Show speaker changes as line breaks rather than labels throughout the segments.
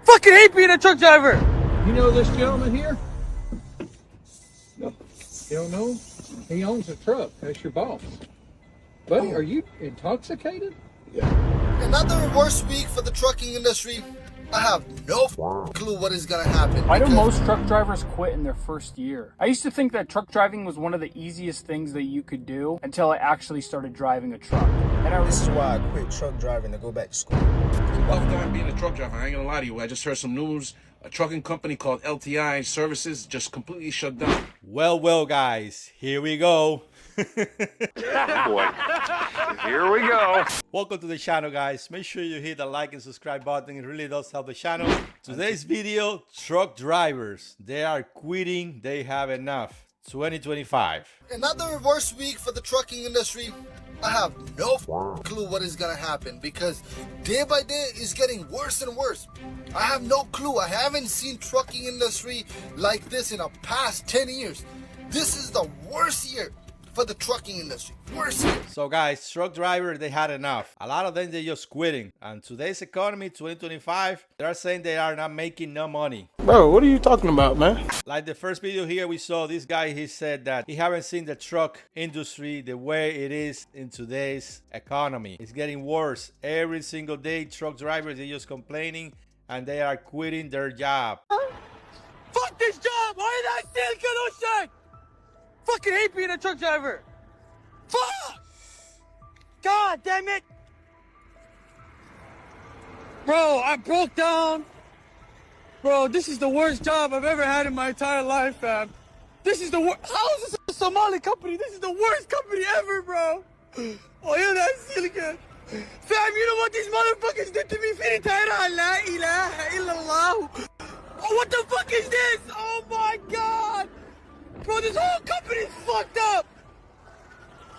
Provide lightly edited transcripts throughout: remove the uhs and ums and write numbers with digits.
Fucking hate being a truck driver.
You know this gentleman here? No. You don't know? He owns a truck. That's your boss. Buddy, are you intoxicated?
Another worst week for the trucking industry. I have no clue what is gonna happen.
Why do most truck drivers quit in their first year? I used to think that truck driving was one of the easiest things that you could do until I actually started driving a truck.
This is why I quit truck driving to go back to school.
Tough time being a truck driver. I ain't gonna lie to you. I just heard some news. A trucking company called LTI Services just completely shut down.
Well, guys, here we go.
Boy, here we go.
Welcome to the channel, guys. Make sure you hit the like and subscribe button. It really does help the channel. Today's video, truck drivers. They are quitting. They have enough. 2025.
Another worst week for the trucking industry. I have no clue what is gonna happen because day by day it's getting worse and worse. I have no clue. I haven't seen trucking industry like this in the past 10 years. This is the worst year for the trucking industry. Worst year.
So guys, truck driver, they had enough. A lot of them, they're just quitting. And today's economy, 2025, they're saying they are not making no money.
Bro, what are you talking about, man?
Like the first video here, we saw this guy, he said that he haven't seen the truck industry the way it is in today's economy. It's getting worse. Every single day, truck drivers, they're just complaining and they are quitting their job.
Fuck this job. Why did I still get no shit? Fucking hate being a truck driver. Fuck! God damn it! Bro, I broke down. Bro, this is the worst job I've ever had in my entire life, fam. This is the worst. How is this a Somali company? This is the worst company ever, bro. Oh, yeah, that's still good. Fam, you know what these motherfuckers did to me? La ilaha illallah. Oh, what the fuck is this? Oh my god! Bro, this whole company is fucked up!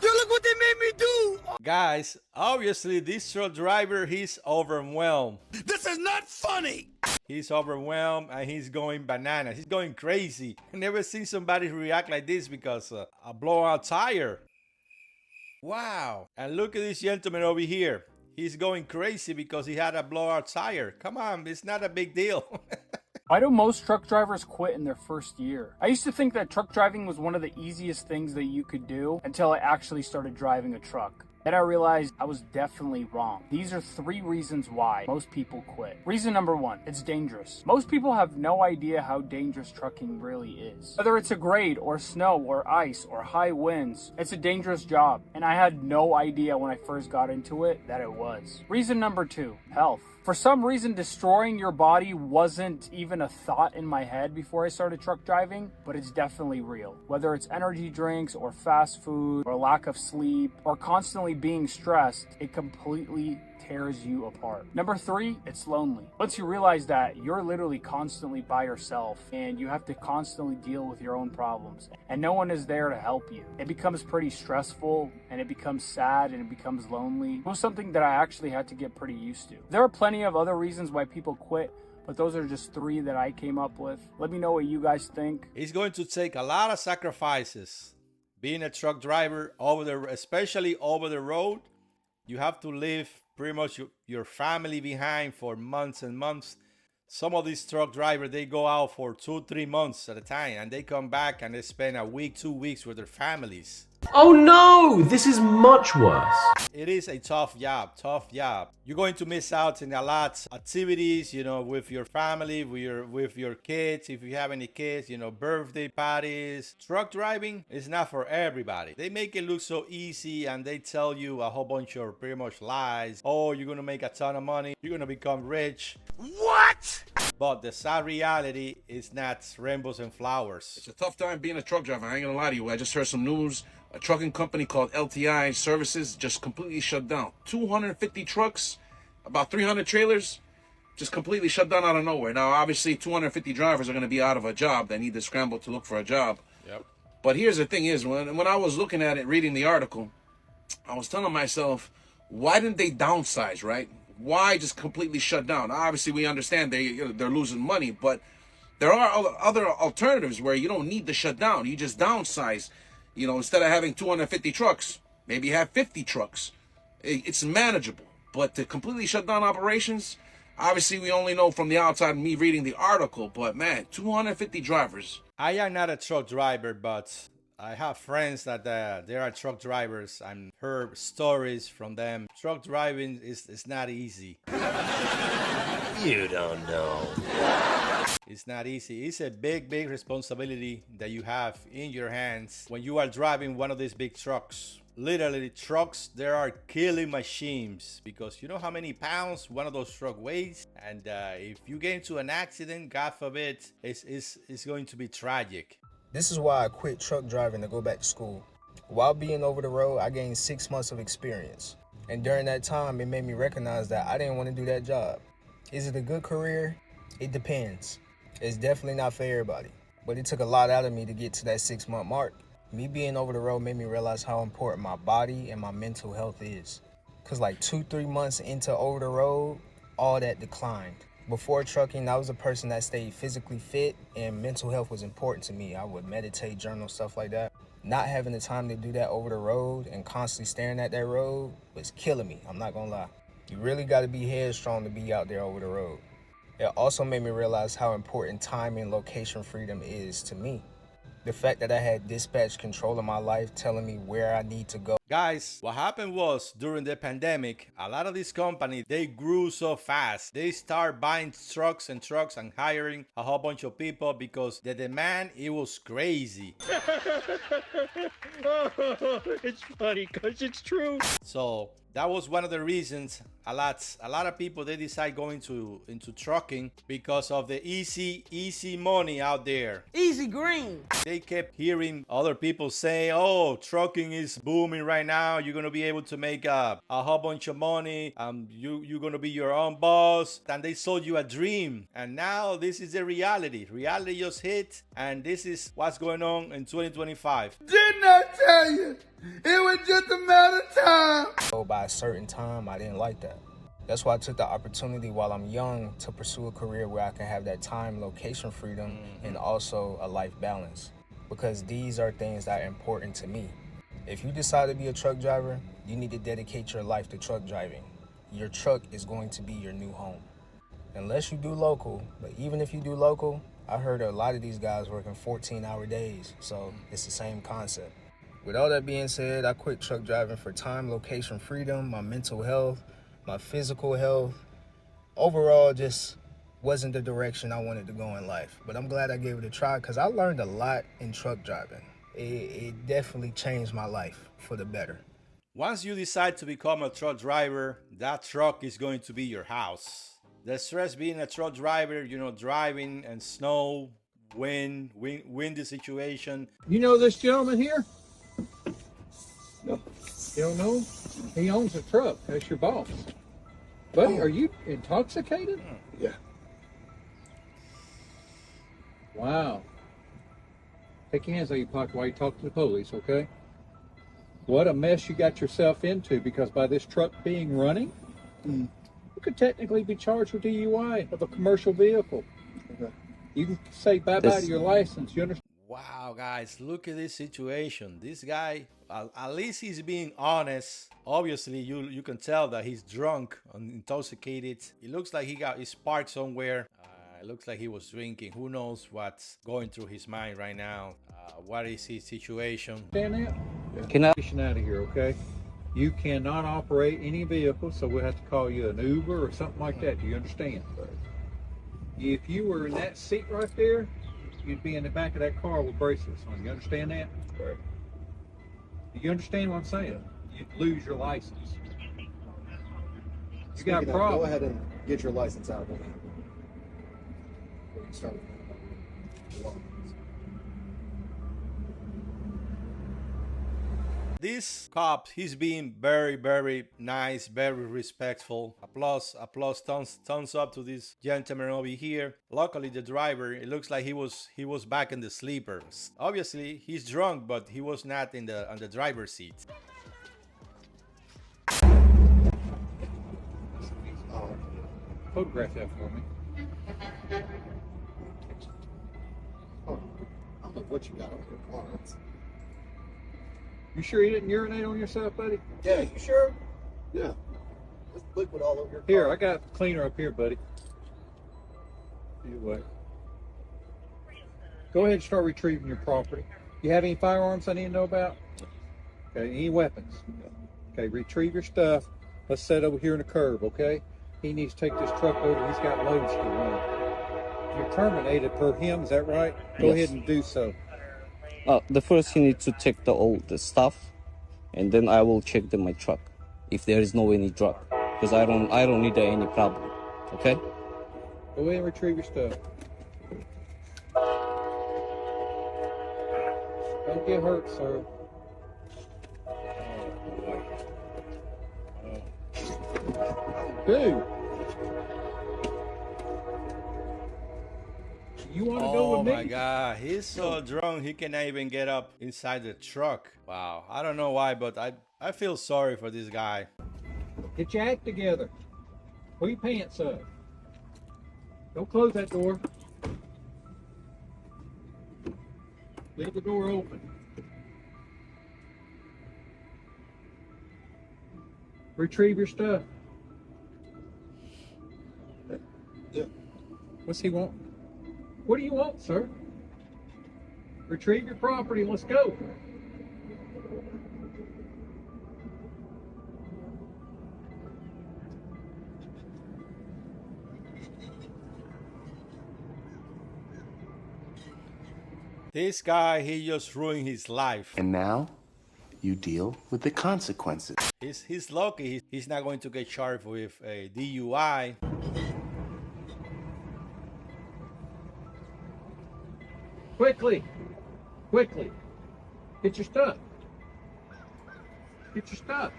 Yo, look what they made me do!
Guys, obviously this truck driver, he's overwhelmed.
This is not funny!
He's overwhelmed and he's going bananas. He's going crazy. I never seen somebody react like this because a blowout tire. Wow. And look at this gentleman over here. He's going crazy because he had a blowout tire. Come on, it's not a big deal.
Why do most truck drivers quit in their first year? I used to think that truck driving was one of the easiest things that you could do until I actually started driving a truck. Then I realized I was definitely wrong. These are 3 reasons why most people quit. Reason number 1, it's dangerous. Most people have no idea how dangerous trucking really is. Whether it's a grade or snow or ice or high winds, it's a dangerous job. And I had no idea when I first got into it that it was. Reason number 2, health. For some reason, destroying your body wasn't even a thought in my head before I started truck driving, but it's definitely real. Whether it's energy drinks or fast food or lack of sleep or constantly being stressed, it completely tears you apart. Number 3, it's lonely. Once you realize that you're literally constantly by yourself and you have to constantly deal with your own problems and no one is there to help you, it becomes pretty stressful and it becomes sad and it becomes lonely. It was something that I actually had to get pretty used to. There are plenty of other reasons why people quit, but those are just 3 that I came up with. Let me know what you guys think.
It's going to take a lot of sacrifices. Being a truck driver, especially over the road, you have to leave pretty much your family behind for months and months. Some of these truck drivers, they go out for 2-3 months at a time and they come back and they spend a week, 2 weeks with their families.
Oh no, this is much worse.
It is a tough job, You're going to miss out in a lot of activities, you know, with your family, with your kids, if you have any kids, you know, birthday parties. Truck driving is not for everybody. They make it look so easy and they tell you a whole bunch of pretty much lies. Oh, you're gonna make a ton of money, you're gonna become rich.
What?
But the sad reality is not rainbows and flowers.
It's a tough time being a truck driver. I ain't gonna lie to you. I just heard some news. A trucking company called LTI Services just completely shut down. 250 trucks, about 300 trailers, just completely shut down out of nowhere. Now, obviously, 250 drivers are going to be out of a job. They need to scramble to look for a job.
Yep.
But here's the thing is, when I was looking at it, reading the article, I was telling myself, why didn't they downsize, right? Why just completely shut down? Obviously, we understand they're losing money, but there are other alternatives where you don't need to shut down. You just downsize. You know, instead of having 250 trucks, maybe you have 50 trucks. It's manageable. But to completely shut down operations, Obviously, we only know from the outside, me reading the article, but man, 250 drivers.
I am not a truck driver, but I have friends that they are truck drivers. I've heard stories from them. Truck driving is not easy.
You don't know.
It's not easy. It's a big responsibility that you have in your hands when you are driving one of these big trucks. Literally, trucks, there are killing machines, because you know how many pounds one of those trucks weighs, and if you get into an accident, God forbid, it's going to be tragic.
This is why I quit truck driving to go back to school. While being over the road, I gained 6 months of experience. And during that time, it made me recognize that I didn't want to do that job. Is it a good career? It depends. It's definitely not for everybody. But it took a lot out of me to get to that 6-month mark. Me being over the road made me realize how important my body and my mental health is. Cause like 2-3 months into over the road, all that declined. Before trucking, I was a person that stayed physically fit, and mental health was important to me. I would meditate, journal, stuff like that. Not having the time to do that over the road and constantly staring at that road was killing me, I'm not gonna lie. You really gotta be headstrong to be out there over the road. It also made me realize how important time and location freedom is to me. The fact that I had dispatch control of my life, telling me where I need to go.
Guys, what happened was, during the pandemic, a lot of these companies, they grew so fast. They start buying trucks and hiring a whole bunch of people because the demand, it was crazy.
It's funny because it's true.
So that was one of the reasons a lot of people, they decide going into trucking because of the easy money out there.
Easy green.
They kept hearing other people say, oh, trucking is booming right now. You're going to be able to make a whole bunch of money. You're going to be your own boss. And they sold you a dream. And now this is the reality. Reality just hit. And this is what's going on in 2025.
Didn't I tell you? It was just a matter of time.
So by a certain time, I didn't like that. That's why I took the opportunity while I'm young to pursue a career where I can have that time, location freedom, and also a life balance. Because these are things that are important to me. If you decide to be a truck driver, you need to dedicate your life to truck driving. Your truck is going to be your new home. Unless you do local, but even if you do local, I heard a lot of these guys working 14-hour days, so it's the same concept. With all that being said, I quit truck driving for time, location freedom, my mental health, my physical health. Overall, just wasn't the direction I wanted to go in life. But I'm glad I gave it a try because I learned a lot in truck driving. It definitely changed my life for the better.
Once you decide to become a truck driver, that truck is going to be your house. The stress being a truck driver, driving and snow, windy situation.
You know this gentleman here? No. You don't know? He owns a truck. That's your boss. Buddy, are you intoxicated?
Yeah.
Wow. Take your hands out of your pocket while you talk to the police, okay? What a mess you got yourself into, because by this truck being running, you could technically be charged with DUI of a commercial vehicle.
Okay.
You can say bye-bye to your license, you understand?
Wow, guys, look at this situation. This guy, at least he's being honest. Obviously, you can tell that he's drunk and intoxicated. It looks like he got his spark somewhere. It looks like he was drinking. Who knows what's going through his mind right now? What is his situation?
Stand out. Can I get out of here, okay? You cannot operate any vehicle, so we'll have to call you an Uber or something like that. Do you understand? If you were in that seat right there, you'd be in the back of that car with bracelets on. You understand that?
Right.
Do you understand what I'm saying? You'd lose your license. You got a
Speaking of,
problem.
Go ahead and get your license out. Start.
This cop, he's being very nice, very respectful. Applause, thumbs up to this gentleman over here. Luckily, the driver, it looks like he was back in the sleeper. Obviously, he's drunk, but he was not on the driver's seat.
Photograph that for me.
I don't know what you got on your car.
You sure you didn't urinate on yourself, buddy?
Yeah, you sure? Yeah. There's liquid all over your car.
Here, I got cleaner up here, buddy. Either way. Go ahead and start retrieving your property. You have any firearms I need to know about? Okay, any weapons? Okay, retrieve your stuff. Let's set over here in the curb, okay? He needs to take this truck over. He's got loads to run. You're terminated per him, is that right? Go ahead and do so.
The first you need to check the stuff, and then I will check my truck if there is no any drug, because I don't need any problem. Okay.
Go ahead and retrieve your stuff. Don't get hurt, sir. Dude. You want to go with me?
Oh my God, he's so drunk he cannot even get up inside the truck. Wow, I don't know why, but I feel sorry for this guy.
Get your act together. Pull your pants up. Don't close that door. Leave the door open. Retrieve your stuff. What's he want? What do you want, sir? Retrieve your property. Let's go.
This guy, he just ruined his life.
And now you deal with the consequences.
He's lucky he's not going to get charged with a DUI.
Quickly. Quickly. Get your stuff. Get your stuff.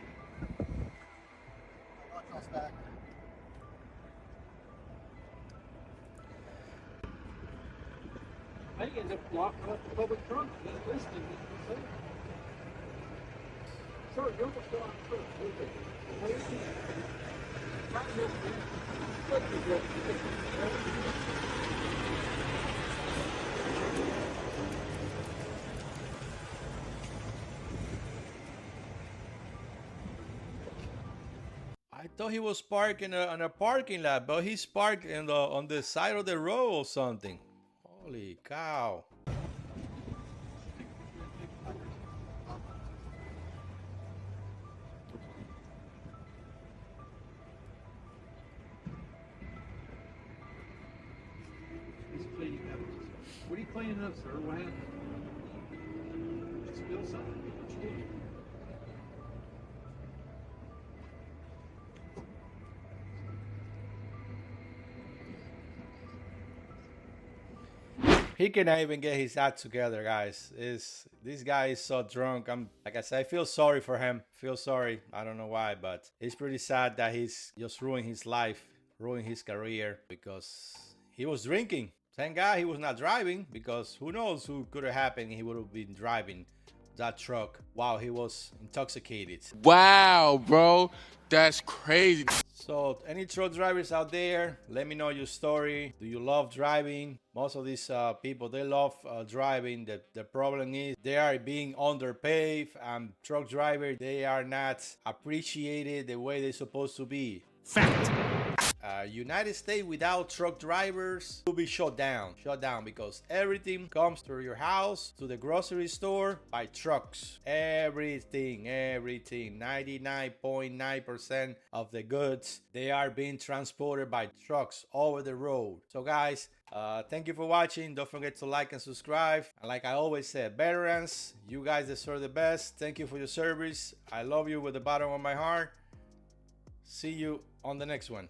I end up blocking up the public trunk. He's listening. Sir, you're almost going through.
I thought he was parked in a parking lot, but he's parked on the side of the road or something. Holy cow.
He's cleaning up. What are you cleaning up, sir? What happened? Did you spill something? What you did?
He cannot even get his act together, guys. This guy is so drunk. Like I said, I feel sorry for him. Feel sorry. I don't know why, but it's pretty sad that he's just ruined his life, ruined his career because he was drinking. Thank God he was not driving, because who knows who could have happened. He would have been driving that truck while he was intoxicated.
Wow, bro, that's crazy.
So any truck drivers out there, let me know your story. Do you love driving? Most of these people, they love driving. The problem is they are being underpaid, and truck drivers, they are not appreciated the way they're supposed to be. Fact. United States without truck drivers will be shut down because everything comes to your house, to the grocery store by trucks. Everything 99.9% of the goods, they are being transported by trucks over the road. So guys, thank you for watching. Don't forget to like and subscribe. And like I always said, veterans, you guys deserve the best. Thank you for your service. I love you with the bottom of my heart. See you on the next one.